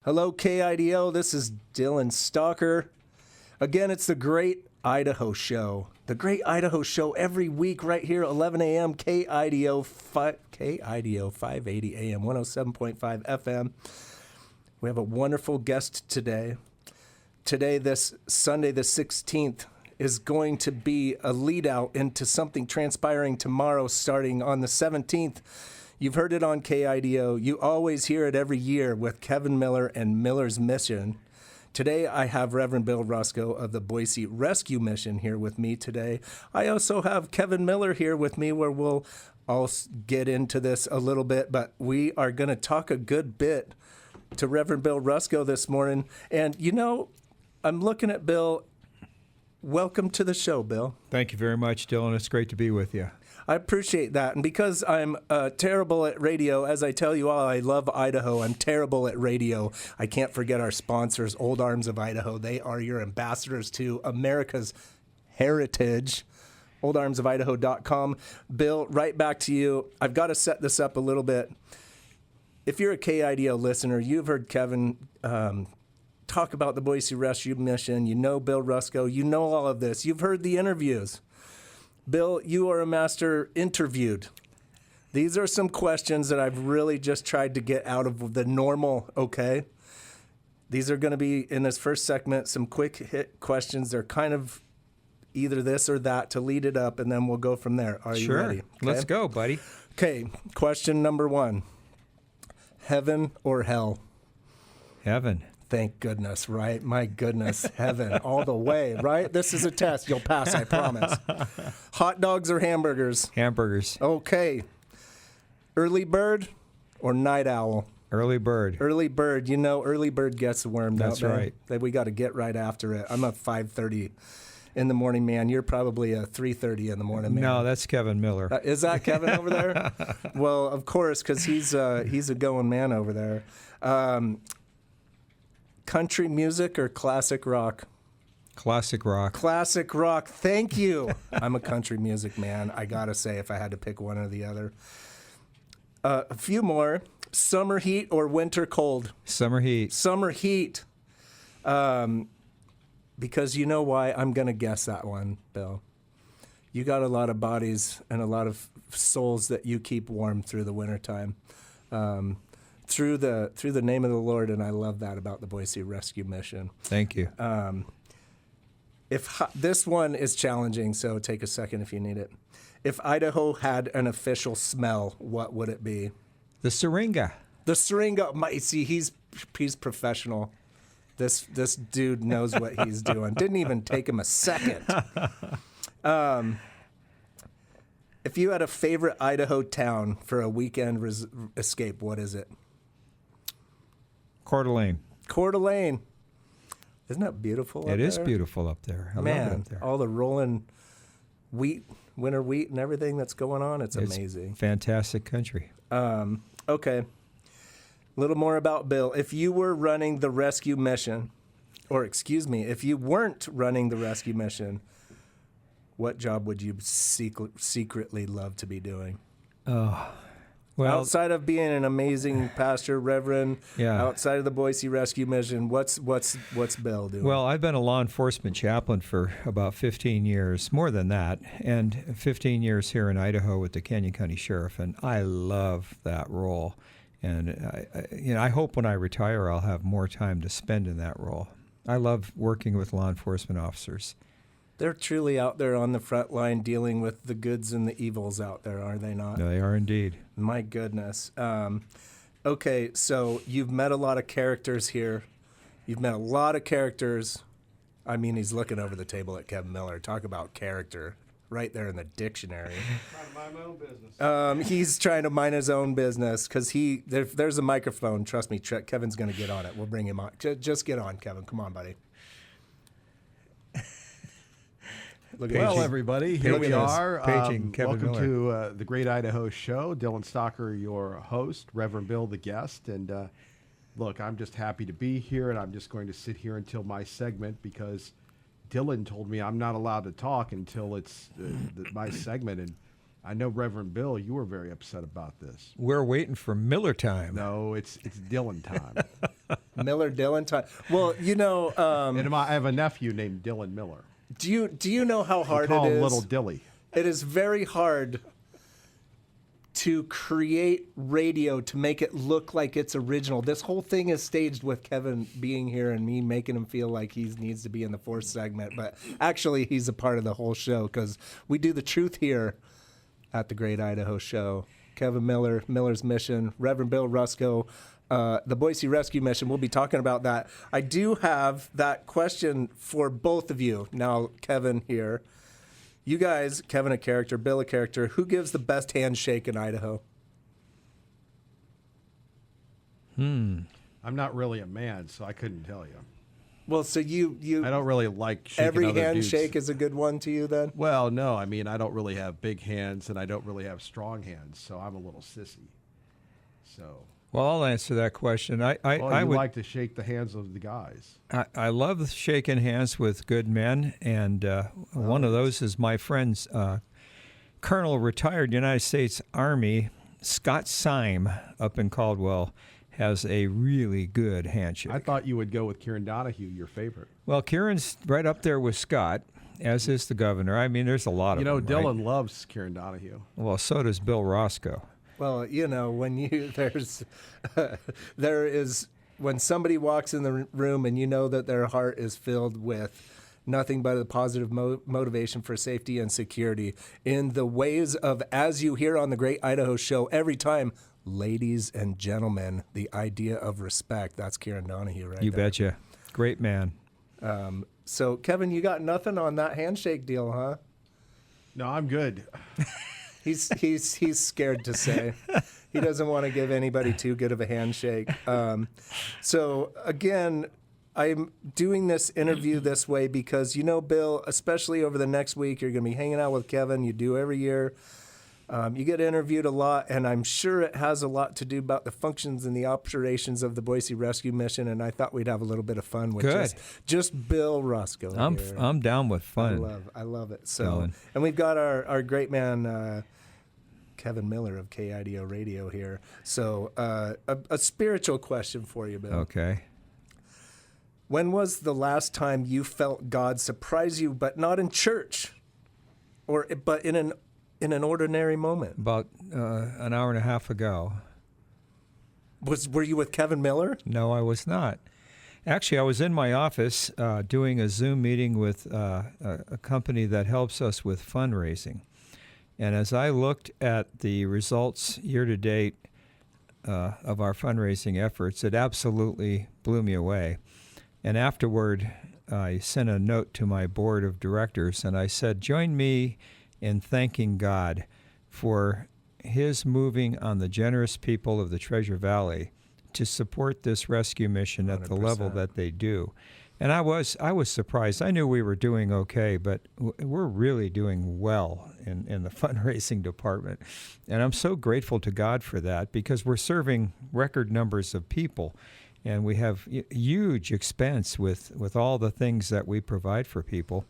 Hello, KIDO. This is Dylan Stalker. Again, it's the Great Idaho Show. The Great Idaho Show every week right here, 11 a.m., KIDO 580 AM, 107.5 FM. We have a wonderful guest today. Today, this Sunday the 16th, is going to be a lead out into something transpiring tomorrow starting on the 17th. You've heard it on KIDO. You always hear it every year with Kevin Miller and Miller's Mission. Today, I have Reverend Bill Roscoe of the Boise Rescue Mission here with me today. I also have Kevin Miller here with me where we'll all get into this a little bit, but we are going to talk a good bit to Reverend Bill Roscoe this morning. And, you know, I'm looking at Bill. Welcome to the show, Bill. Thank you very much, Dylan. It's great to be with you. I appreciate that. And because I'm terrible at radio, as I tell you all, I love Idaho. I'm terrible at radio. I can't forget our sponsors, Old Arms of Idaho. They are your ambassadors to America's heritage. oldarmsofidaho.com. Bill, right back to you. I've got to set this up a little bit. If you're a KIDO listener, you've heard Kevin talk about the Boise Rescue Mission. You know Bill Roscoe. You know all of this. You've heard the interviews. Bill, you are a master interviewed. These are some questions that I've really just tried to get out of the normal, okay? These are going to be, in this first segment, some quick hit questions. They're kind of either this or that to lead it up, and then we'll go from there. Are you ready? Okay. Let's go, buddy. Okay, question number one. Heaven or hell? Heaven. Thank goodness, right? My goodness, heaven, all the way, right? This is a test. You'll pass, I promise. Hot dogs or hamburgers? Hamburgers. Okay. Early bird or night owl? Early bird. Early bird. You know, early bird gets the worm. That's right. We got to get right after it. I'm a 5:30 in the morning man. You're probably a 3:30 in the morning man. No, that's Kevin Miller. Is that Kevin over there? Well, of course, because he's a going man over there. Country music or classic rock? Classic rock. Classic rock. Thank you. I'm a country music man. I got to say, if I had to pick one or the other. A few more. Summer heat or winter cold? Summer heat. Summer heat. Because you know why? I'm going to guess that one, Bill. You got a lot of bodies and a lot of souls that you keep warm through the wintertime. Through the name of the Lord, and I love that about the Boise Rescue Mission. Thank you. This one is challenging, so take a second if you need it. If Idaho had an official smell, what would it be? The syringa. The syringa. See, he's professional. This dude knows what he's doing. Didn't even take him a second. If you had a favorite Idaho town for a weekend escape, what is it? Coeur d'Alene. Coeur d'Alene. Isn't that beautiful up there? It is beautiful up there. I love it up there. All the rolling wheat, winter wheat and everything that's going on, it's amazing. Fantastic country. Okay. A little more about Bill. If you were running the rescue mission, or excuse me, if you weren't running the rescue mission, what job would you secretly love to be doing? Well, outside of being an amazing pastor, reverend, outside of the Boise Rescue Mission, what's Bill doing? Well, I've been a law enforcement chaplain for about 15 years, more than that, and 15 years here in Idaho with the Canyon County Sheriff, and I love that role. And I hope when I retire, I'll have more time to spend in that role. I love working with law enforcement officers. They're truly out there on the front line dealing with the goods and the evils out there, are they not? They are indeed. My goodness. Okay, so you've met a lot of characters here. You've met a lot of characters. I mean, he's looking over the table at Kevin Miller. Talk about character right there in the dictionary. Trying to mind my own business. He's trying to mind his own business because there's a microphone. Trust me, Kevin's going to get on it. We'll bring him on. Just get on, Kevin. Come on, buddy. Well, everybody, here we are. Kevin welcome Miller. to the Great Idaho Show. Dylan Stalker, your host, Reverend Bill, the guest. And look, I'm just happy to be here, and I'm just going to sit here until my segment because Dylan told me I'm not allowed to talk until it's my segment. And I know, Reverend Bill, you were very upset about this. We're waiting for Miller time. No, it's Dylan time. Miller Dylan. Well, And I have a nephew named Dylan Miller. do you know how We hard call it him is? Little Dilly. It is very hard to create radio to make it look like it's original. This whole thing is staged with Kevin being here and me making him feel like he needs to be in the fourth segment, but actually he's a part of the whole show because we do the truth here at the Great Idaho Show. Kevin Miller, Miller's Mission, Reverend Bill Roscoe, the Boise Rescue Mission. We'll be talking about that. I do have that question for both of you. Now, Kevin here. You guys, Kevin a character, Bill a character, who gives the best handshake in Idaho? I'm not really a man, so I couldn't tell you. Well, so you I don't really like shaking every other handshake dudes. is a good one to you then? Well, no, I mean, I don't really have big hands, and I don't really have strong hands, so I'm a little sissy. So, Well, I'll answer that question. I you would like to shake the hands of the guys. I love shaking hands with good men, and one of those is my friend's Colonel, retired United States Army, Scott Syme, up in Caldwell, has a really good handshake. I thought you would go with Kieran Donahue, your favorite. Well, Kieran's right up there with Scott, as is the governor. I mean, there's a lot of them, Dylan right? loves Kieran Donahue. Well, so does Bill Roscoe. Well, when there is when somebody walks in the room and you know that their heart is filled with nothing but a positive motivation for safety and security in the ways of, as you hear on the Great Idaho Show every time, ladies and gentlemen, the idea of respect. That's Kieran Donahue right You there. betcha. Great man. So, Kevin, you got nothing on that handshake deal, huh? No, I'm good. He's scared to say. He doesn't want to give anybody too good of a handshake. So again, I'm doing this interview this way because, Bill, especially over the next week, you're going to be hanging out with Kevin. You do every year. You get interviewed a lot, and I'm sure it has a lot to do about the functions and the operations of the Boise Rescue Mission, and I thought we'd have a little bit of fun with just Bill Roscoe. I'm down with fun. I love it. So, Dylan. and we've got our great man, Kevin Miller of KIDO Radio here. So a spiritual question for you, Bill. Okay. When was the last time you felt God surprise you, but not in church, but in an ordinary moment? About an hour and a half ago. Were you with Kevin Miller? No, I was not. Actually, I was in my office doing a Zoom meeting with a company that helps us with fundraising. And as I looked at the results year to date of our fundraising efforts, it absolutely blew me away. And afterward, I sent a note to my board of directors, and I said, join me in thanking God for his moving on the generous people of the Treasure Valley to support this rescue mission at the level 100%. that they do. And I was surprised. I knew we were doing okay, but we're really doing well in the fundraising department. And I'm so grateful to God for that because we're serving record numbers of people. And we have huge expense with all the things that we provide for people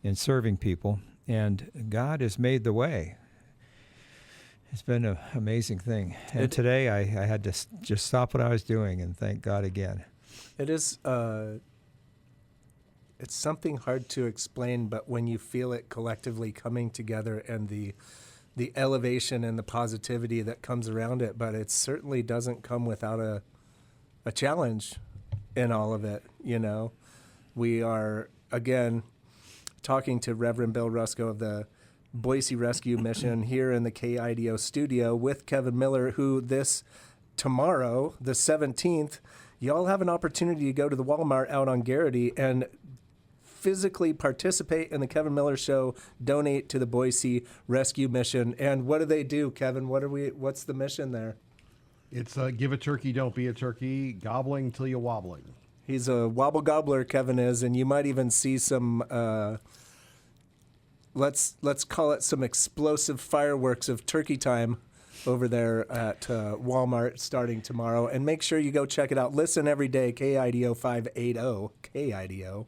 in serving people. And God has made the way. It's been an amazing thing. And today I had to just stop what I was doing and thank God again. It is. It's something hard to explain, but when you feel it collectively coming together and the elevation and the positivity that comes around it, but it certainly doesn't come without a challenge in all of it. We are again talking to Reverend Bill Roscoe of the Boise Rescue Mission here in the KIDO studio with Kevin Miller, who tomorrow, the 17th, y'all have an opportunity to go to the Walmart out on Garrity and physically participate in the Kevin Miller Show, donate to the Boise Rescue Mission. And what do they do, Kevin? What's the mission there? It's give a turkey, don't be a turkey, gobbling till you're wobbling. He's a wobble gobbler, Kevin is, and you might even see some, let's call it some explosive fireworks of turkey time over there at Walmart starting tomorrow. And make sure you go check it out. Listen every day, KIDO 580, KIDO.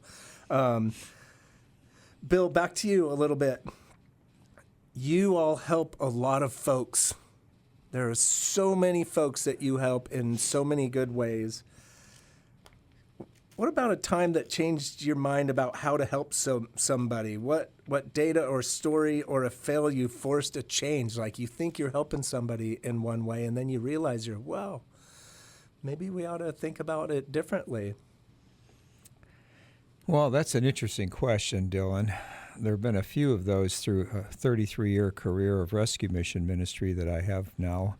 Bill, back to you a little bit. You all help a lot of folks. There are so many folks that you help in so many good ways. What about a time that changed your mind about how to help somebody? What data or story or a fail you forced a change? Like you think you're helping somebody in one way, and then you realize well, maybe we ought to think about it differently. Well, that's an interesting question, Dylan. There have been a few of those through a 33-year career of rescue mission ministry that I have now.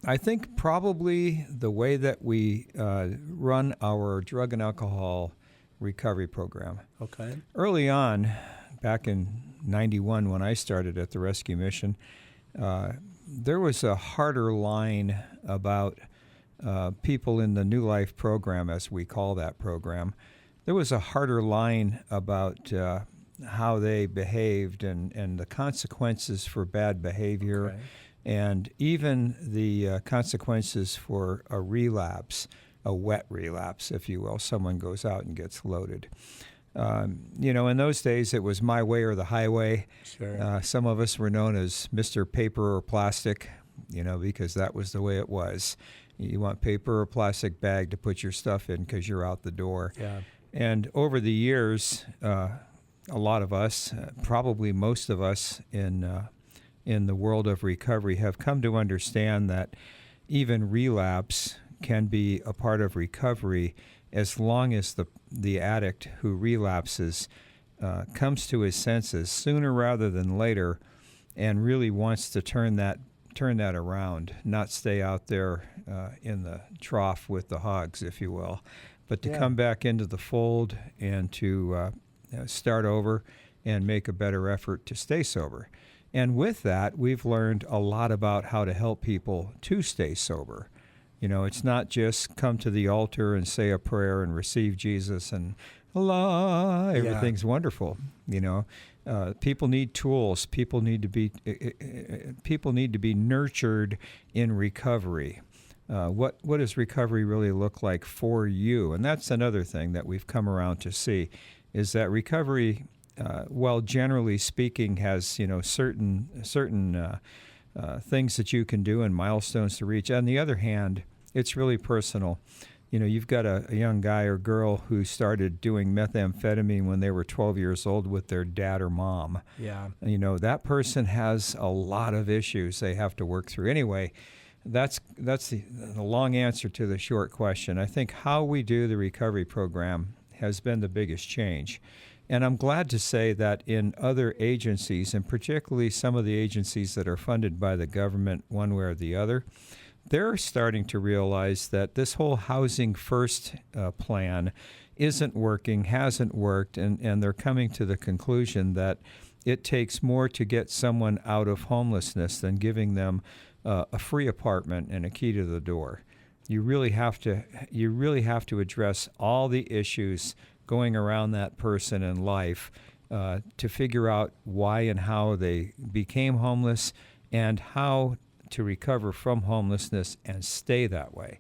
I think probably the way that we run our drug and alcohol recovery program. Okay. Early on, back in 91 when I started at the rescue mission, there was a harder line about people in the New Life program, as we call that program. There was a harder line about how they behaved and the consequences for bad behavior. Okay. And even the consequences for a relapse, a wet relapse, if you will. Someone goes out and gets loaded. In those days, it was my way or the highway. Sure. Some of us were known as Mr. Paper or Plastic, because that was the way it was. You want paper or plastic bag to put your stuff in because you're out the door. Yeah. And over the years, a lot of us, probably most of us in the world of recovery have come to understand that even relapse can be a part of recovery as long as the addict who relapses comes to his senses sooner rather than later and really wants to turn that around, not stay out there in the trough with the hogs, if you will, but to come back into the fold and to start over and make a better effort to stay sober. And with that, we've learned a lot about how to help people to stay sober. It's not just come to the altar and say a prayer and receive Jesus and Allah, everything's wonderful. People need tools. People need to be nurtured in recovery. What does recovery really look like for you? And that's another thing that we've come around to see, is that recovery, well, generally speaking, has certain things that you can do and milestones to reach. On the other hand, it's really personal. You've got a young guy or girl who started doing methamphetamine when they were 12 years old with their dad or mom. Yeah. That person has a lot of issues they have to work through. Anyway, that's the long answer to the short question. I think how we do the recovery program has been the biggest change. And I'm glad to say that in other agencies, and particularly some of the agencies that are funded by the government one way or the other, they're starting to realize that this whole Housing First plan isn't working, hasn't worked, and they're coming to the conclusion that it takes more to get someone out of homelessness than giving them a free apartment and a key to the door. You really have to address all the issues going around that person in life to figure out why and how they became homeless and how to recover from homelessness and stay that way.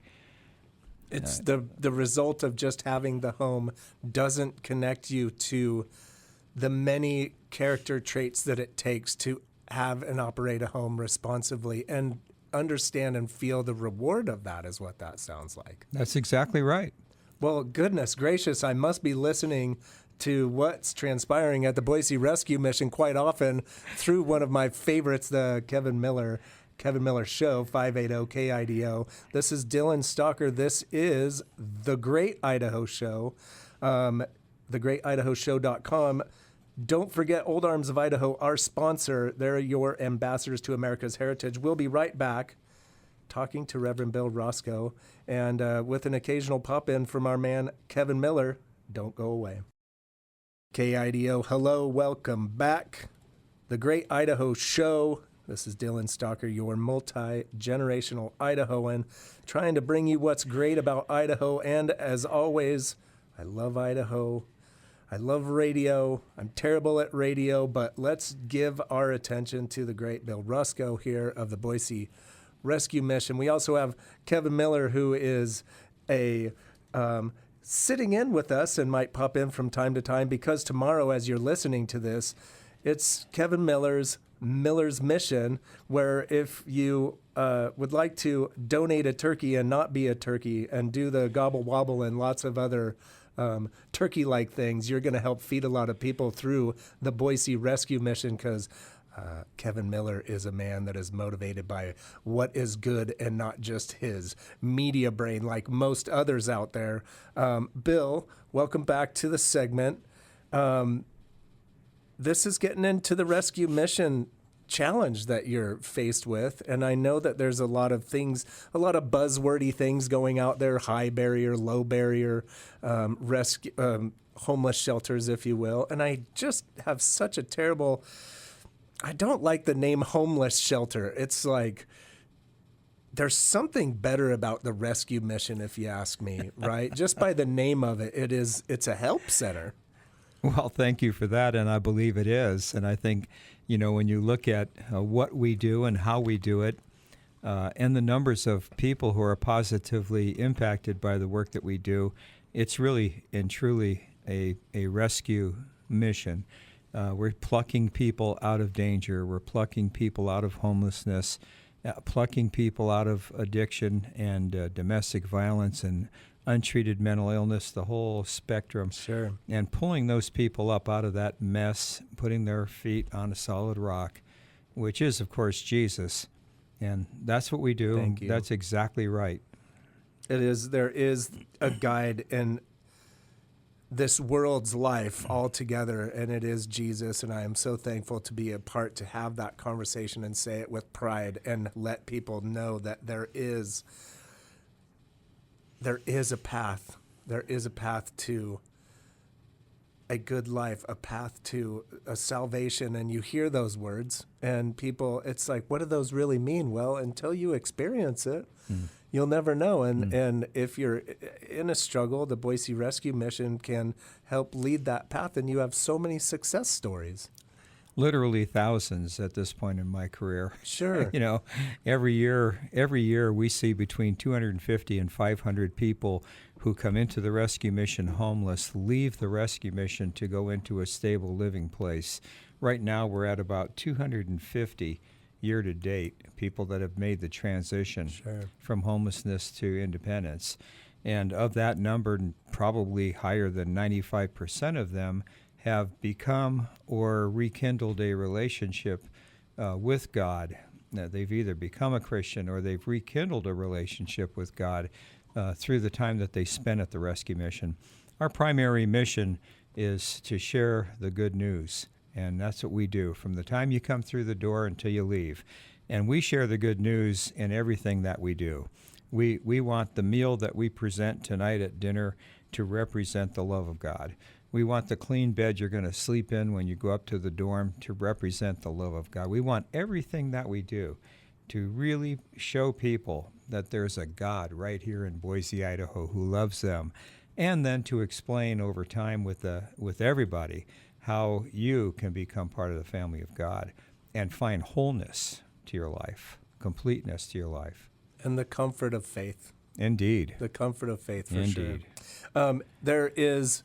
It's the result of just having the home doesn't connect you to the many character traits that it takes to have and operate a home responsibly and understand and feel the reward of that is what that sounds like. That's exactly right. Well, goodness gracious, I must be listening to what's transpiring at the Boise Rescue Mission quite often through one of my favorites, the Kevin Miller Show, 580 KIDO. This is Dylan Stalker. This is The Great Idaho Show, thegreatidahoshow.com. Don't forget Old Arms of Idaho, our sponsor. They're your ambassadors to America's heritage. We'll be right back talking to Reverend Bill Roscoe and with an occasional pop-in from our man Kevin Miller. Don't go away. KIDO, hello, welcome back. The Great Idaho Show. This is Dylan Stalker, your multi-generational Idahoan, trying to bring you what's great about Idaho. And as always, I love Idaho. I love radio. I'm terrible at radio, but let's give our attention to the great Bill Roscoe here of the Boise Rescue Mission. We also have Kevin Miller, who is sitting in with us and might pop in from time to time, because tomorrow, as you're listening to this, it's Kevin Miller's Mission, where if you would like to donate a turkey and not be a turkey and do the gobble wobble and lots of other turkey-like things, you're going to help feed a lot of people through the Boise rescue mission, because Kevin Miller is a man that is motivated by what is good and not just his media brain like most others out there. Bill, welcome back to the segment. This is getting into the rescue mission challenge that you're faced with, and I know that there's a lot of things, a lot of buzzwordy things going out there: high barrier, low barrier, rescue, homeless shelters, if you will. And I just have such a terrible, I don't like the name homeless shelter. It's like, there's something better about the rescue mission, if you ask me, right? Just by the name of it, it's a help center. Well, thank you for that, and I believe it is. And I think, when you look at what we do and how we do it, and the numbers of people who are positively impacted by the work that we do, it's really and truly a rescue mission. We're plucking people out of danger. We're plucking people out of homelessness, plucking people out of addiction and domestic violence and untreated mental illness, the whole spectrum. Sure. And pulling those people up out of that mess, putting their feet on a solid rock, which is, of course, Jesus. And that's what we do. Thank you. That's exactly right. It is. There is a guide in this world's life altogether, and it is Jesus. And I am so thankful to be a part to have that conversation and say it with pride and let people know that there is a path. There is a path to a good life, a path to a salvation. And you hear those words, and people, it's like, what do those really mean? Well, until you experience it, you'll never know. And if you're in a struggle, the Boise Rescue Mission can help lead that path. And you have so many success stories. Literally thousands at this point in my career. Sure. Every year we see between 250 and 500 people who come into the rescue mission homeless, leave the rescue mission to go into a stable living place. Right now we're at about 250 year to date, people that have made the transition from homelessness to independence. And of that number, probably higher than 95% of them have become or rekindled a relationship with God. They've either become a Christian or they've rekindled a relationship with God through the time that they spent at the rescue mission. Our primary mission is to share the good news, and that's what we do from the time you come through the door until you leave. And we share the good news in everything that we do. We want the meal that we present tonight at dinner to represent the love of God. We want the clean bed you're going to sleep in when you go up to the dorm to represent the love of God. We want everything that we do to really show people that there's a God right here in Boise, Idaho, who loves them, and then to explain over time with everybody how you can become part of the family of God and find wholeness to your life, completeness to your life. And the comfort of faith. Indeed. The comfort of faith, for Indeed. sure. There is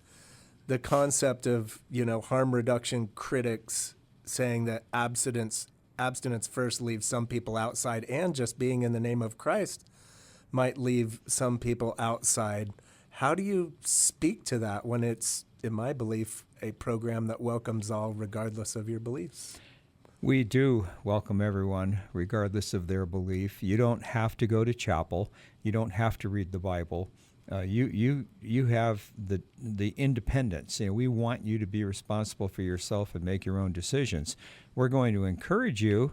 the concept of, harm reduction critics saying that abstinence first leaves some people outside, and just being in the name of Christ might leave some people outside. How do you speak to that when it's, in my belief, a program that welcomes all regardless of your beliefs? We do welcome everyone regardless of their belief. You don't have to go to chapel. You don't have to read the Bible. You have the independence. We want you to be responsible for yourself and make your own decisions. We're going to encourage you.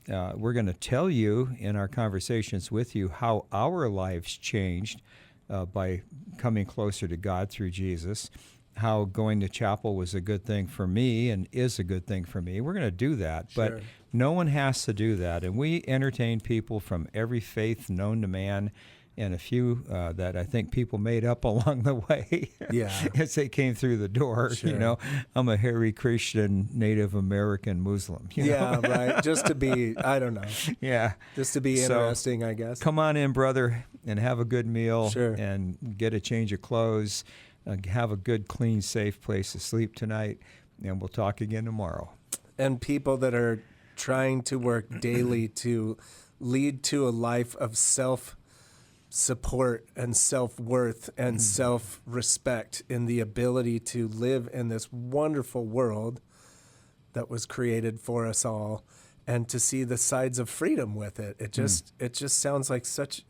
We're going to tell you in our conversations with you how our lives changed by coming closer to God through Jesus, how going to chapel was a good thing for me and is a good thing for me. We're going to do that, but no one has to do that. And we entertain people from every faith known to man, and a few that I think people made up along the way as they came through the door. Sure. I'm a hairy Christian Native American Muslim. Right. Just to be, I don't know. Yeah. Just to be interesting, I guess. Come on in, brother, and have a good meal. Sure. And get a change of clothes. Have a good, clean, safe place to sleep tonight, and we'll talk again tomorrow. And people that are trying to work daily to lead to a life of self-support and self-worth and self-respect in the ability to live in this wonderful world that was created for us all, and to see the sides of freedom with it. It just sounds like such.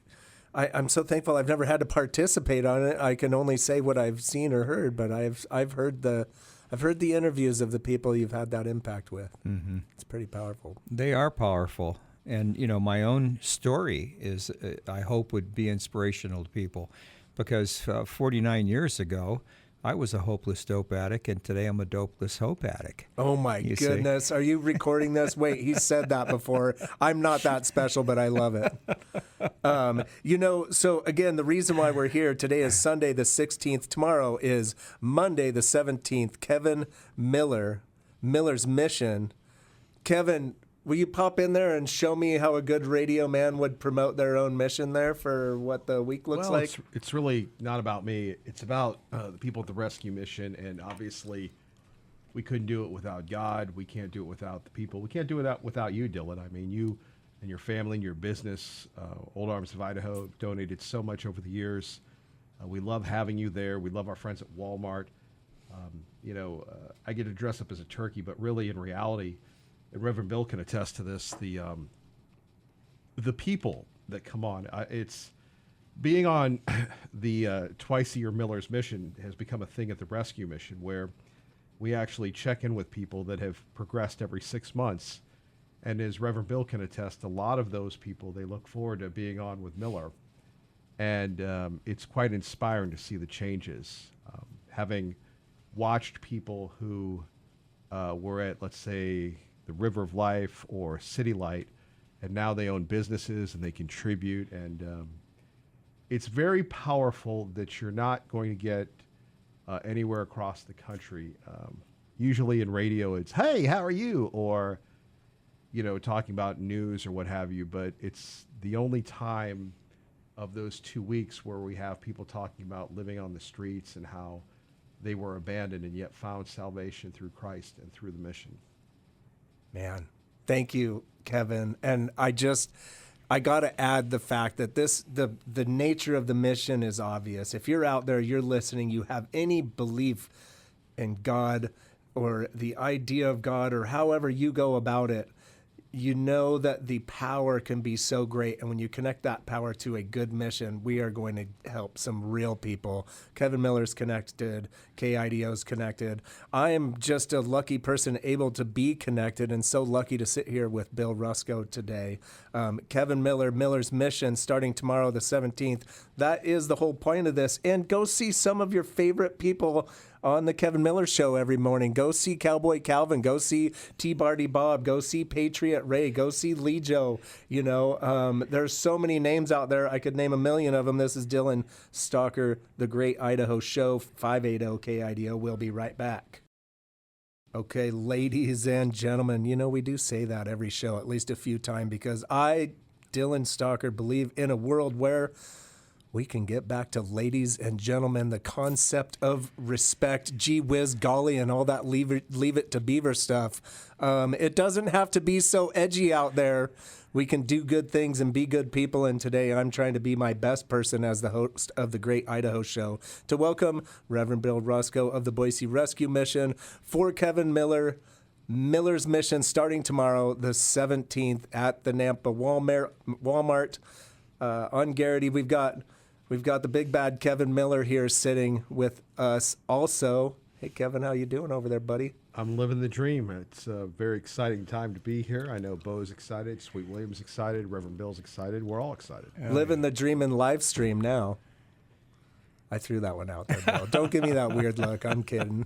I'm so thankful I've never had to participate on it. I can only say what I've seen or heard, but I've heard the interviews of the people you've had that impact with. Mm-hmm. It's pretty powerful. They are powerful. And, my own story is, I hope, would be inspirational to people, because 49 years ago, I was a hopeless dope addict, and today I'm a dopeless hope addict. Oh, my goodness. See? Are you recording this? Wait, he said that before. I'm not that special, but I love it. So again, the reason why we're here today is Sunday the 16th. Tomorrow is Monday the 17th. Kevin Miller's Mission. Kevin, will you pop in there and show me how a good radio man would promote their own mission there for what the week looks like? It's really not about me. It's about the people at the rescue mission. And obviously, we couldn't do it without God. We can't do it without the people. We can't do it without you, Dylan. I mean, you and your family and your business, Old Arms of Idaho, have donated so much over the years. We love having you there. We love our friends at Walmart. I get to dress up as a turkey, but really, in reality, and Reverend Bill can attest to this, the people that come on. It's being on the twice-a-year Miller's Mission has become a thing at the rescue mission, where we actually check in with people that have progressed every 6 months. And as Reverend Bill can attest, a lot of those people, they look forward to being on with Miller. And it's quite inspiring to see the changes. Having watched people who were at, let's say, the River of Life or City Light, and now they own businesses and they contribute. And it's very powerful that you're not going to get anywhere across the country. Usually in radio, it's, hey, how are you? Or, talking about news or what have you. But it's the only time of those 2 weeks where we have people talking about living on the streets and how they were abandoned and yet found salvation through Christ and through the mission. Man, thank you, Kevin. And I got to add the fact that the nature of the mission is obvious. If you're out there, you're listening, you have any belief in God or the idea of God or however you go about it, you know that the power can be so great. And when you connect that power to a good mission, we are going to help some real people. Kevin Miller's connected. KIDO's connected. I am just a lucky person able to be connected, and so lucky to sit here with Bill Roscoe today. Kevin Miller's Mission, starting tomorrow the 17th. That is the whole point of this. And go see some of your favorite people on the Kevin Miller Show every morning. Go see Cowboy Calvin. Go see T-Barty Bob. Go see Patriot Ray. Go see Lee Joe. There's so many names out there. I could name a million of them. This is Dylan Stalker, The Great Idaho Show, 580 KIDO. We'll be right back. Okay, ladies and gentlemen, we do say that every show at least a few times, because I, Dylan Stalker, believe in a world where we can get back to ladies and gentlemen, the concept of respect, gee whiz, golly, and all that leave it to beaver stuff. It doesn't have to be so edgy out there. We can do good things and be good people. And today I'm trying to be my best person as the host of the Great Idaho Show to welcome Reverend Bill Roscoe of the Boise Rescue Mission for Kevin Miller's Mission, starting tomorrow, the 17th, at the Nampa Walmart on Garrity. We've got the big bad Kevin Miller here sitting with us also. Hey, Kevin, how you doing over there, buddy? I'm living the dream. It's a very exciting time to be here. I know Bo's excited, Sweet William's excited, Reverend Bill's excited. We're all excited. Living the dream in live stream now. I threw that one out there, Bill. Don't give me that weird look. I'm kidding.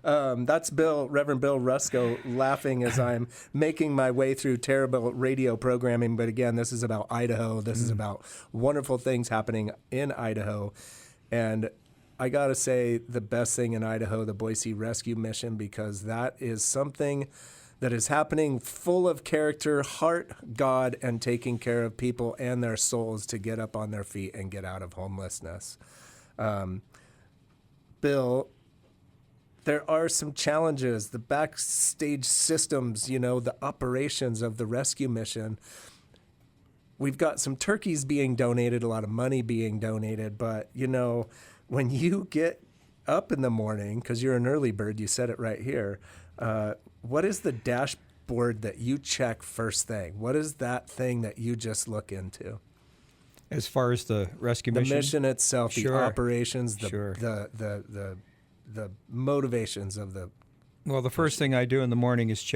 That's Reverend Bill Roscoe, laughing as I'm making my way through terrible radio programming. But again, this is about Idaho. This is about wonderful things happening in Idaho. And I got to say, the best thing in Idaho, the Boise Rescue Mission, because that is something that is happening full of character, heart, God, and taking care of people and their souls to get up on their feet and get out of homelessness. Bill, there are some challenges, the backstage systems, the operations of the rescue mission. We've got some turkeys being donated, a lot of money being donated, but, when you get up in the morning, because you're an early bird, you said it right here, what is the dashboard that you check first thing? What is that thing that you just look into? As far as the rescue mission? The mission itself, the operations, Sure. the motivations of the... Well, the first thing I do in the morning is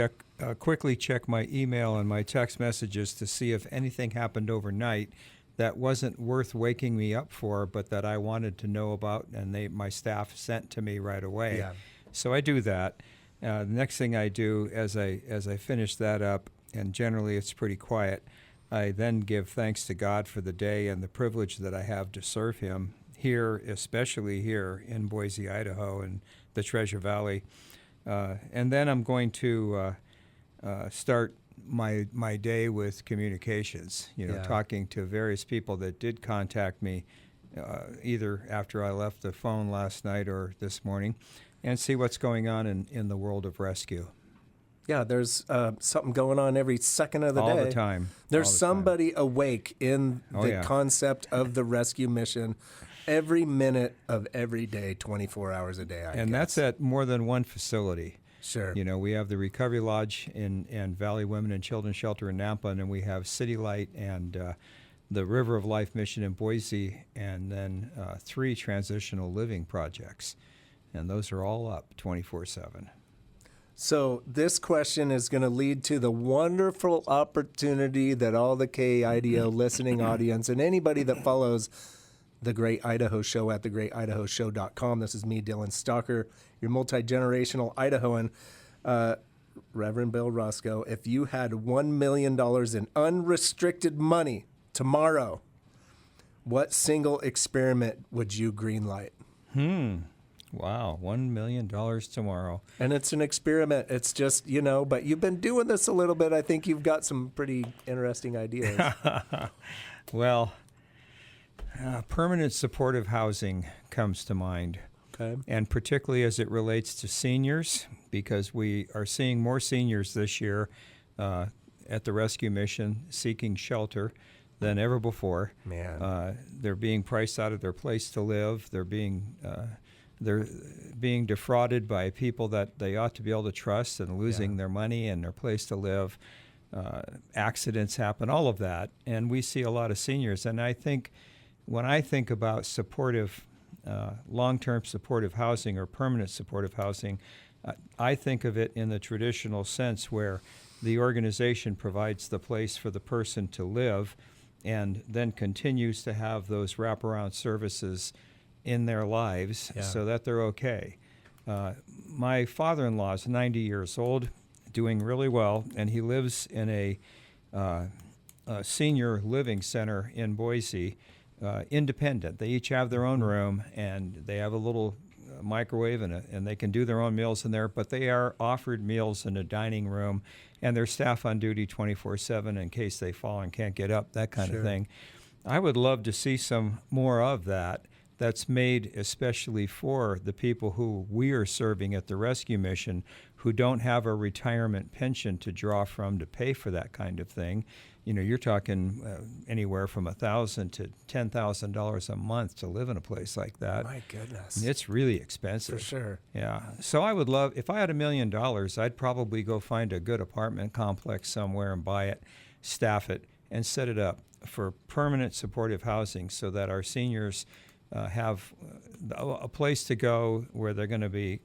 quickly check my email and my text messages to see if anything happened overnight that wasn't worth waking me up for, but that I wanted to know about, and my staff sent to me right away. Yeah. So I do that. The next thing I do, as I finish that up, and generally it's pretty quiet, I then give thanks to God for the day and the privilege that I have to serve Him here, especially here in Boise, Idaho, and the Treasure Valley. And then I'm going to start my day with communications, talking to various people that did contact me either after I left the phone last night or this morning, and see what's going on in the world of rescue. Yeah, there's something going on every second of the day. All the time. There's somebody awake in the concept of the rescue mission every minute of every day, 24 hours a day, I guess. That's at more than one facility. Sure. We have the Recovery Lodge and Valley Women and Children's Shelter in Nampa, and then we have City Light and the River of Life Mission in Boise, and then 3 transitional living projects. And those are all up 24/7. So this question is going to lead to the wonderful opportunity that all the KIDO listening audience and anybody that follows The Great Idaho Show at thegreatidahoshow.com. This is me, Dylan Stalker, your multi-generational Idahoan, Reverend Bill Roscoe. If you had $1 million in unrestricted money tomorrow, what single experiment would you greenlight? Wow, $1 million tomorrow. And it's an experiment. It's just, but you've been doing this a little bit. I think you've got some pretty interesting ideas. Well, permanent supportive housing comes to mind. Okay. And particularly as it relates to seniors, because we are seeing more seniors this year at the rescue mission seeking shelter than ever before. Man. They're being priced out of their place to live. They're being defrauded by people that they ought to be able to trust and losing their money and their place to live. Accidents happen, all of that. And we see a lot of seniors. And I think when I think about supportive, long-term supportive housing or permanent supportive housing, I think of it in the traditional sense where the organization provides the place for the person to live and then continues to have those wraparound services in their lives so that they're okay. My father-in-law is 90 years old, doing really well, and he lives in a senior living center in Boise, independent. They each have their own room, and they have a little microwave, and they can do their own meals in there, but they are offered meals in a dining room, and there's staff on duty 24/7 in case they fall and can't get up, that kind of thing. I would love to see some more of that. That's made especially for the people who we are serving at the rescue mission who don't have a retirement pension to draw from to pay for that kind of thing. You're talking anywhere from $1,000 to $10,000 a month to live in a place like that. My goodness. It's really expensive. For sure. Yeah. So I would love, if I had $1 million, I'd probably go find a good apartment complex somewhere and buy it, staff it, and set it up for permanent supportive housing so that our seniors have a place to go where they're going to be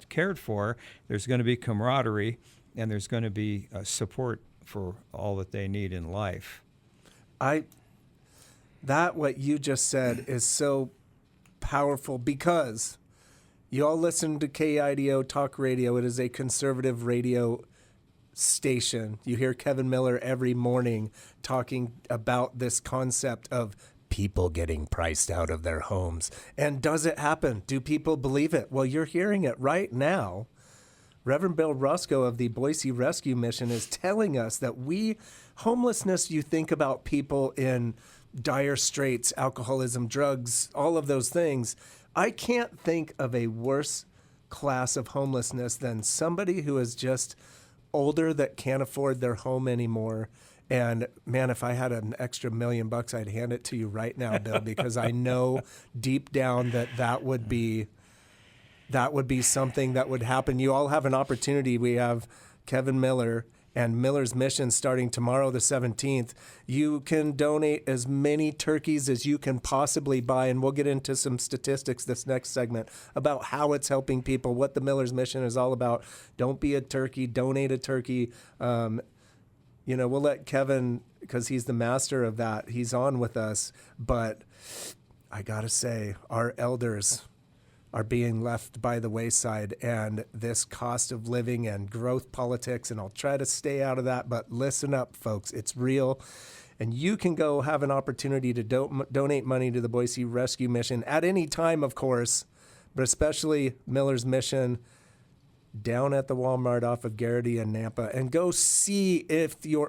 cared for. There's going to be camaraderie, and there's going to be support for all that they need in life. What you just said is so powerful because you all listen to KIDO Talk Radio. It is a conservative radio station. You hear Kevin Miller every morning talking about this concept of people getting priced out of their homes. And does it happen? Do people believe it? Well, you're hearing it right now. Reverend Bill Roscoe of the Boise Rescue Mission is telling us that homelessness, you think about people in dire straits, alcoholism, drugs, all of those things. I can't think of a worse class of homelessness than somebody who is just older that can't afford their home anymore. And man, if I had an extra $1 million, I'd hand it to you right now, Bill, because I know deep down that would be something that would happen. You all have an opportunity. We have Kevin Miller and Miller's Mission starting tomorrow, the 17th. You can donate as many turkeys as you can possibly buy, and we'll get into some statistics this next segment about how it's helping people, what the Miller's Mission is all about. Don't be a turkey, donate a turkey. We'll let Kevin, because he's the master of that, he's on with us. But I got to say, our elders are being left by the wayside, and this cost of living and growth politics, and I'll try to stay out of that, but listen up, folks, it's real. And you can go have an opportunity to donate money to the Boise Rescue Mission at any time, of course, but especially Miller's Mission down at the Walmart off of Garrity and Nampa, and go see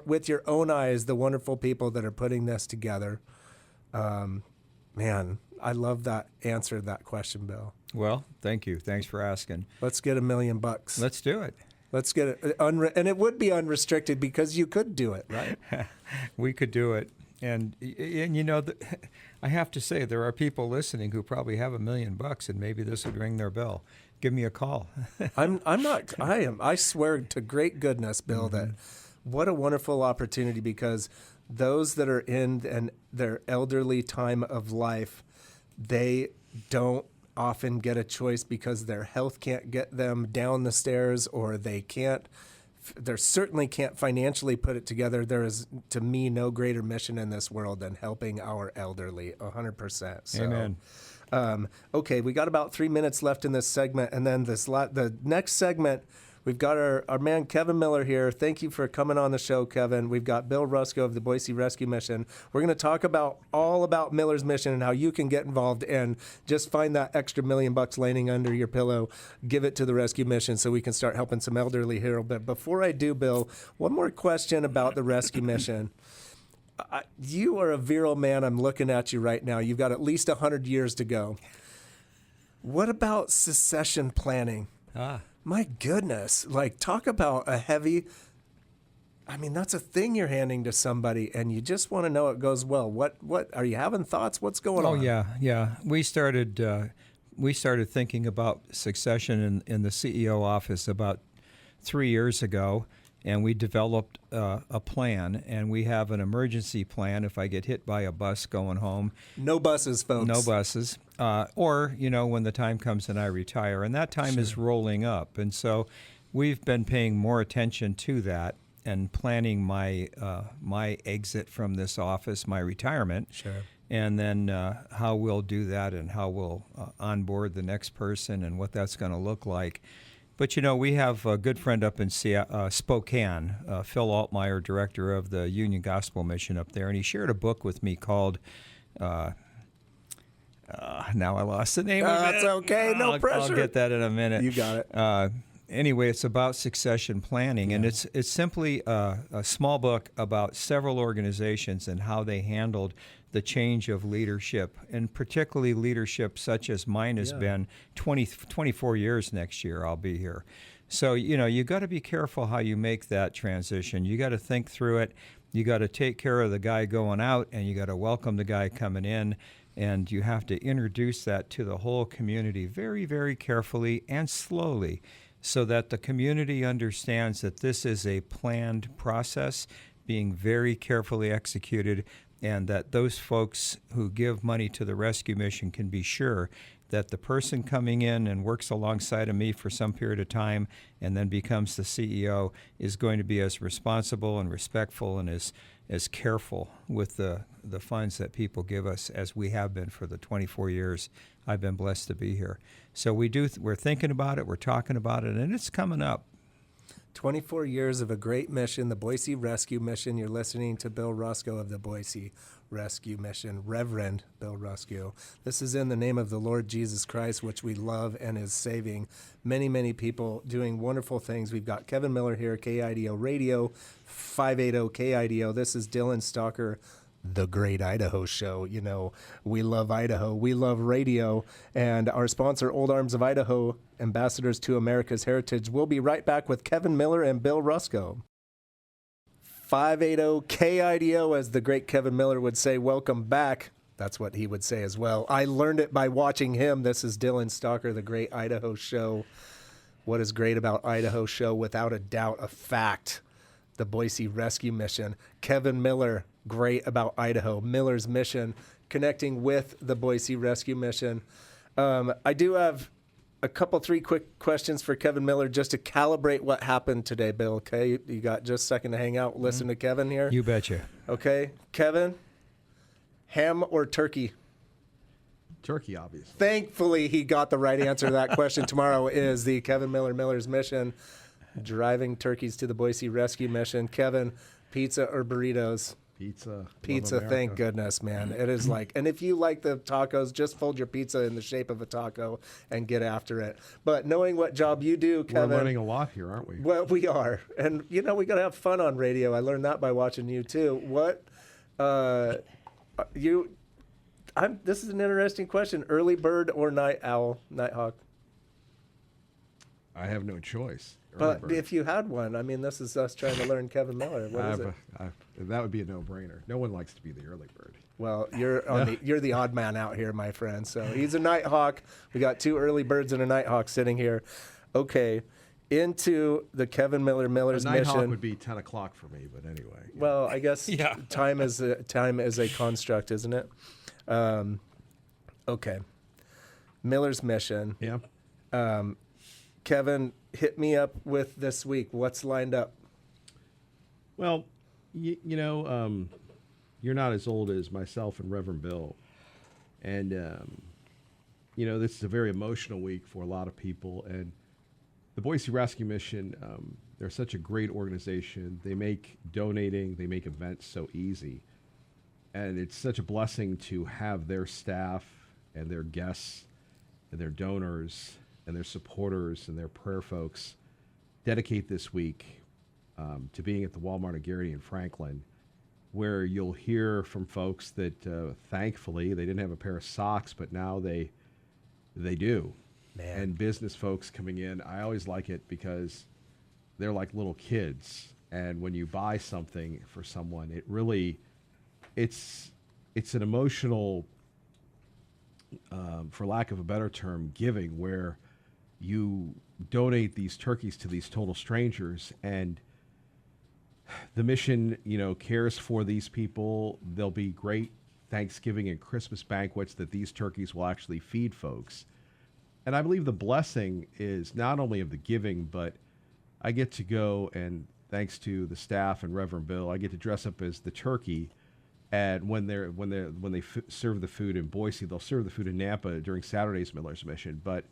with your own eyes the wonderful people that are putting this together. Man, I love that answer to that question, Bill. Well, thank you. Thanks for asking. Let's get $1 million. Let's do it. Let's get it. And it would be unrestricted because you could do it, right? We could do it. And I have to say, there are people listening who probably have $1 million, and maybe this would ring their bell. Give me a call. I swear to great goodness, Bill, that what a wonderful opportunity, because those that are in their elderly time of life, they don't often get a choice because their health can't get them down the stairs, or they certainly can't financially put it together. There is, to me, no greater mission in this world than helping our elderly, 100%. So, Amen. Okay, we got about 3 minutes left in this segment, and then the next segment, we've got our man Kevin Miller here. Thank you for coming on the show, Kevin. We've got Bill Roscoe of the Boise Rescue Mission. We're going to talk all about Miller's Mission and how you can get involved and just find that extra $1 million laying under your pillow, give it to the Rescue Mission so we can start helping some elderly here. But before I do, Bill, one more question about the Rescue Mission. You are a virile man. I'm looking at you right now. You've got at least 100 years to go. What about succession planning? My goodness, talk about a heavy, that's a thing you're handing to somebody, and you just want to know it goes well. What are you having thoughts? What's going on? Oh, yeah. We started thinking about succession in the CEO office about 3 years ago, and we developed a plan, and we have an emergency plan if I get hit by a bus going home. No buses, folks. No buses. Or, when the time comes and I retire, and that time is rolling up. And so we've been paying more attention to that and planning my exit from this office, my retirement. Sure. And then how we'll do that and how we'll onboard the next person and what that's going to look like. But, we have a good friend up in Spokane, Phil Altmeyer, director of the Union Gospel Mission up there, and he shared a book with me called, now I lost the name of it. That's okay, no pressure. I'll get that in a minute. You got it. Anyway, it's about succession planning, and it's simply a small book about several organizations and how they handled the change of leadership, and particularly leadership such as mine has been 24 years next year I'll be here. So, you got to be careful how you make that transition. You got to think through it. You got to take care of the guy going out, and you got to welcome the guy coming in, and you have to introduce that to the whole community very, very carefully and slowly, so that the community understands that this is a planned process being very carefully executed, and that those folks who give money to the rescue mission can be sure that the person coming in and works alongside of me for some period of time and then becomes the CEO is going to be as responsible and respectful and as careful with the funds that people give us as we have been for the 24 years I've been blessed to be here. So we're thinking about it, we're talking about it, and it's coming up. 24 years of a great mission, the Boise Rescue Mission. You're listening to Bill Roscoe of the Boise Rescue Mission, Reverend Bill Roscoe. This is in the name of the Lord Jesus Christ, which we love and is saving many, many people, doing wonderful things. We've got Kevin Miller here, KIDO Radio, 580 KIDO. This is Dylan Stalker the Great Idaho Show. You know, we love Idaho. We love radio. And our sponsor, Old Arms of Idaho, ambassadors to America's heritage. We'll be right back with Kevin Miller and Bill Roscoe. 580 KIDO, as the great Kevin Miller would say, welcome back. That's what he would say as well. I learned it by watching him. This is Dylan Stalker, the Great Idaho Show. What is great about Idaho Show? Without a doubt, a fact. The Boise Rescue Mission. Kevin Miller, great about Idaho. Miller's mission, connecting with the Boise Rescue Mission. I do have a couple, 3 quick questions for Kevin Miller just to calibrate what happened today, Bill. Okay, you got just a second to hang out, listen to Kevin here? You betcha. Okay, Kevin, ham or turkey? Turkey, obviously. Thankfully, he got the right answer to that question. Tomorrow is the Kevin Miller's mission, driving turkeys to the Boise Rescue Mission. Kevin, pizza or burritos? Pizza. Pizza, Love America. thank goodness, man. It is like, and if you like the tacos, just fold your pizza in the shape of a taco and get after it. But knowing what job you do, Kevin. We're learning a lot here, aren't we? Well, we are. And, you know, we got to have fun on radio. I learned that by watching you, too. What, this is an interesting question. Early bird or night owl, nighthawk? I have no choice. But if you had one, I mean, this is us trying to learn Kevin Miller. What is it? That would be a no-brainer. No one likes to be the early bird. Well, you're the odd man out here, my friend. So he's a nighthawk. We got 2 early birds and a nighthawk sitting here. Okay, into the Kevin Miller's a nighthawk mission. would be 10 o'clock for me, but anyway. Well, I guess time is a construct, isn't it? Okay, Miller's mission. Yeah. Kevin, hit me up with this week. What's lined up? Well, you know, you're not as old as myself and Reverend Bill. And, you know, this is a very emotional week for a lot of people. And the Boise Rescue Mission, they're such a great organization. They make donating, they make events so easy. And it's such a blessing to have their staff and their guests and their donors and their supporters and their prayer folks dedicate this week to being at the Walmart of Garrity in Franklin, where you'll hear from folks that thankfully they didn't have a pair of socks, but now they do. Man. And business folks coming in, I always like it because they're like little kids. And when you buy something for someone, it really, it's an emotional, for lack of a better term, giving, where you donate these turkeys to these total strangers, and the mission, you know, cares for these people. There'll be great Thanksgiving and Christmas banquets that these turkeys will actually feed folks. And I believe the blessing is not only of the giving, but I get to go, and thanks to the staff and Reverend Bill, I get to dress up as the turkey. And when they serve the food in Boise, they'll serve the food in Nampa during Saturday's Miller's Mission. But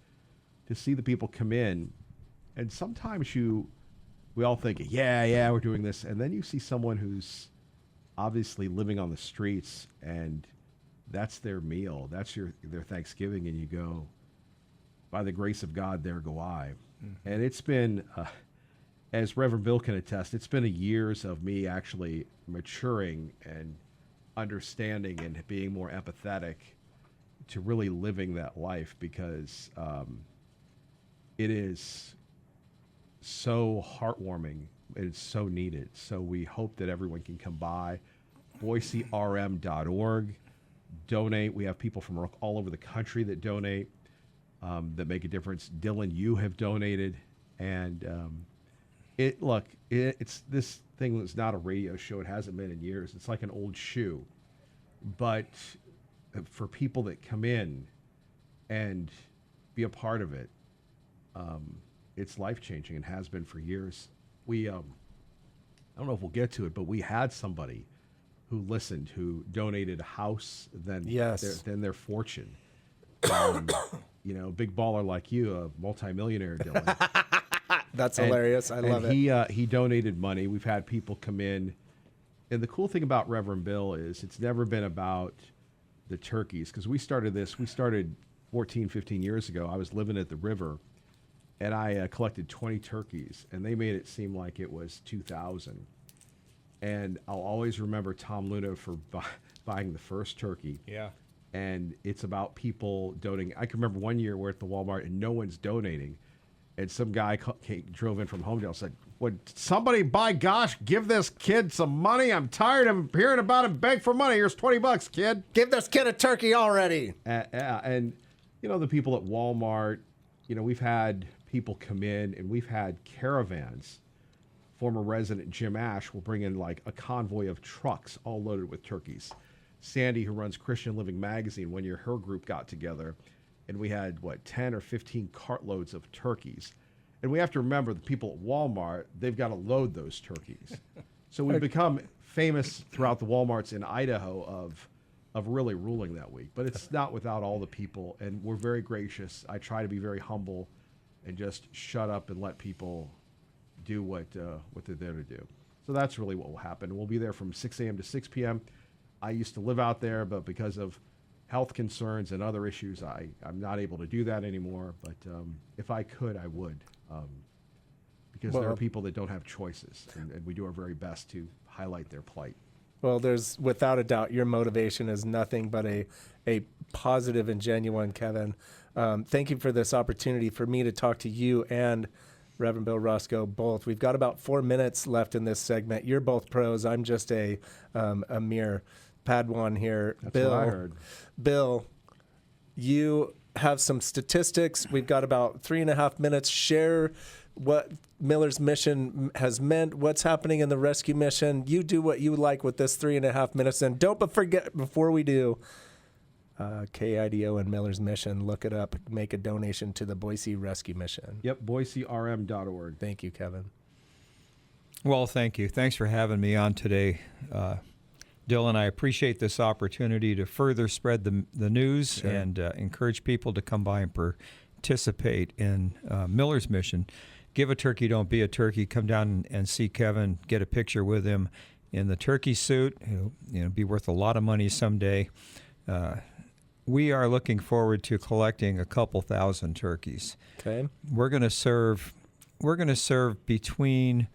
to see the people come in, and sometimes we all think, yeah, we're doing this, and then you see someone who's obviously living on the streets, and that's their meal, that's their Thanksgiving, and you go, by the grace of God, there go I. Mm-hmm. And it's been, as Reverend Bill can attest, it's been years of me actually maturing and understanding and being more empathetic to really living that life, because it is so heartwarming. It's so needed. So we hope that everyone can come by. BoiseRM.org. Donate. We have people from all over the country that donate, that make a difference. Dylan, you have donated. And it's this thing was not a radio show. It hasn't been in years. It's like an old shoe. But for people that come in and be a part of it, it's life-changing and has been for years. We, I don't know if we'll get to it, but we had somebody who listened, who donated a house, then their fortune. You know, big baller like you, a multimillionaire, Dylan. That's hilarious. I love it. He donated money. We've had people come in. And the cool thing about Reverend Bill is it's never been about the turkeys, because we started 14, 15 years ago. I was living at the river, and I collected 20 turkeys, and they made it seem like it was 2,000. And I'll always remember Tom Luna for buying the first turkey. Yeah. And it's about people donating. I can remember one year we're at the Walmart and no one's donating. And some guy drove in from Homedale and said, would somebody, by gosh, give this kid some money? I'm tired of hearing about him beg for money. Here's $20, kid. Give this kid a turkey already. And, you know, the people at Walmart, you know, we've had people come in and we've had caravans. Former resident Jim Ash will bring in like a convoy of trucks all loaded with turkeys. Sandy, who runs Christian Living Magazine, one year her group got together and we had, 10 or 15 cartloads of turkeys. And we have to remember the people at Walmart, they've got to load those turkeys. So we've become famous throughout the Walmarts in Idaho of really ruling that week. But it's not without all the people, and we're very gracious. I try to be very humble and just shut up and let people do what they're there to do. So that's really what will happen. We'll be there from 6 a.m. to 6 p.m. I used to live out there, but because of health concerns and other issues, I'm not able to do that anymore. But if I could, I would. Because there are people that don't have choices, and we do our very best to highlight their plight. Well, there's without a doubt your motivation is nothing but a positive and genuine, Kevin. Thank you for this opportunity for me to talk to you and Reverend Bill Roscoe both. We've got about 4 minutes left in this segment. You're both pros. I'm just a mere Padawan here. That's Bill, what I heard. Bill, you have some statistics. We've got about 3.5 minutes. Share what Miller's mission has meant, what's happening in the rescue mission. You do what you like with this 3.5 minutes. And don't forget, before we do, KIDO and Miller's mission, look it up, make a donation to the Boise Rescue Mission. Yep, BoiseRM.org. Thank you, Kevin. Well, thank you. Thanks for having me on today, Dylan. I appreciate this opportunity to further spread the news and encourage people to come by and participate in Miller's mission. Give a turkey, don't be a turkey. Come down and see Kevin, get a picture with him in the turkey suit. He'll be worth a lot of money someday. We are looking forward to collecting a couple thousand turkeys. Okay. We're going to serve between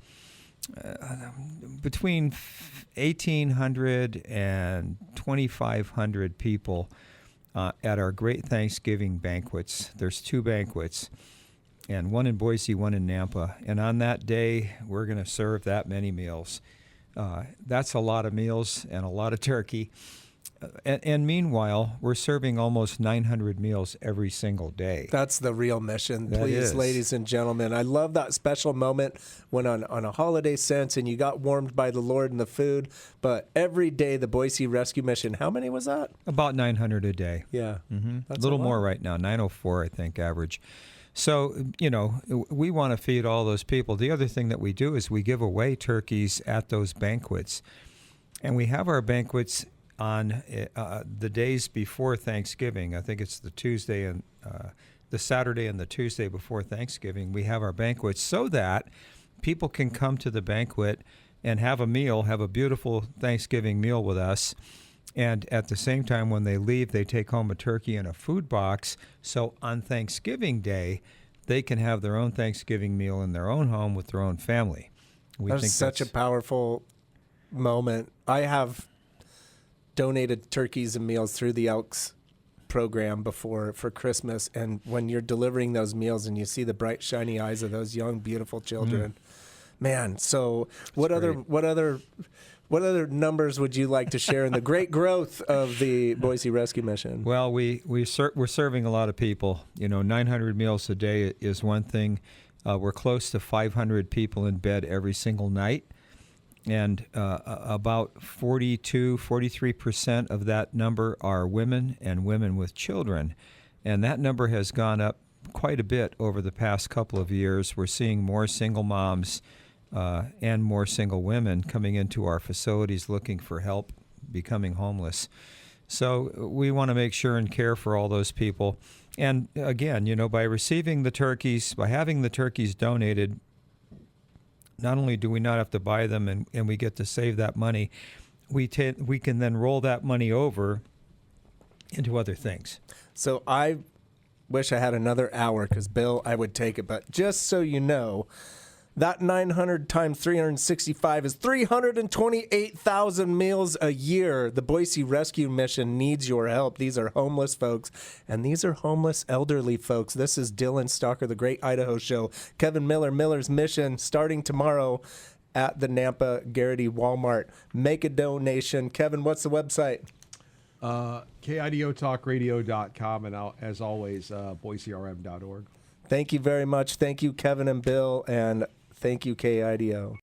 1,800 and 2,500 people at our Great Thanksgiving banquets. There's 2 banquets, and one in Boise, one in Nampa. And on that day, we're going to serve that many meals. That's a lot of meals and a lot of turkey. And meanwhile, we're serving almost 900 meals every single day. That's the real mission. That Please, is. ladies and gentlemen. I love that special moment when on a holiday sense and you got warmed by the Lord and the food. But every day, the Boise Rescue Mission, how many was that? About 900 a day. Yeah. Mm-hmm. That's a little a lot. more right now, 904, I think, average. So, we want to feed all those people. The other thing that we do is we give away turkeys at those banquets. And we have our banquets on the days before Thanksgiving. I think it's the Tuesday and the Saturday and the Tuesday before Thanksgiving. We have our banquets so that people can come to the banquet and have a meal, have a beautiful Thanksgiving meal with us. And at the same time, when they leave, they take home a turkey and a food box. So on Thanksgiving Day, they can have their own Thanksgiving meal in their own home with their own family. That's such a powerful moment. I have donated turkeys and meals through the Elks program before for Christmas, and when you're delivering those meals and you see the bright shiny eyes of those young beautiful children, man. So what other numbers would you like to share in the great growth of the Boise Rescue Mission? Well, we're serving a lot of people. 900 meals a day is one thing. We're close to 500 people in bed every single night. And about 43% of that number are women and women with children. And that number has gone up quite a bit over the past couple of years. We're seeing more single moms and more single women coming into our facilities looking for help becoming homeless. So we want to make sure and care for all those people. And again, by receiving the turkeys, by having the turkeys donated, not only do we not have to buy them and we get to save that money, we can then roll that money over into other things. So I wish I had another hour because, Bill, I would take it. But just so you know, That 900 times 365 is 328,000 meals a year. The Boise Rescue Mission needs your help. These are homeless folks, and these are homeless elderly folks. This is Dylan Stalker, The Great Idaho Show. Kevin Miller, Miller's Mission, starting tomorrow at the Nampa Garrity Walmart. Make a donation. Kevin, what's the website? KIDOtalkradio.com, and as always, BoiseRM.org. Thank you very much. Thank you, Kevin and Bill, and thank you, KIDO.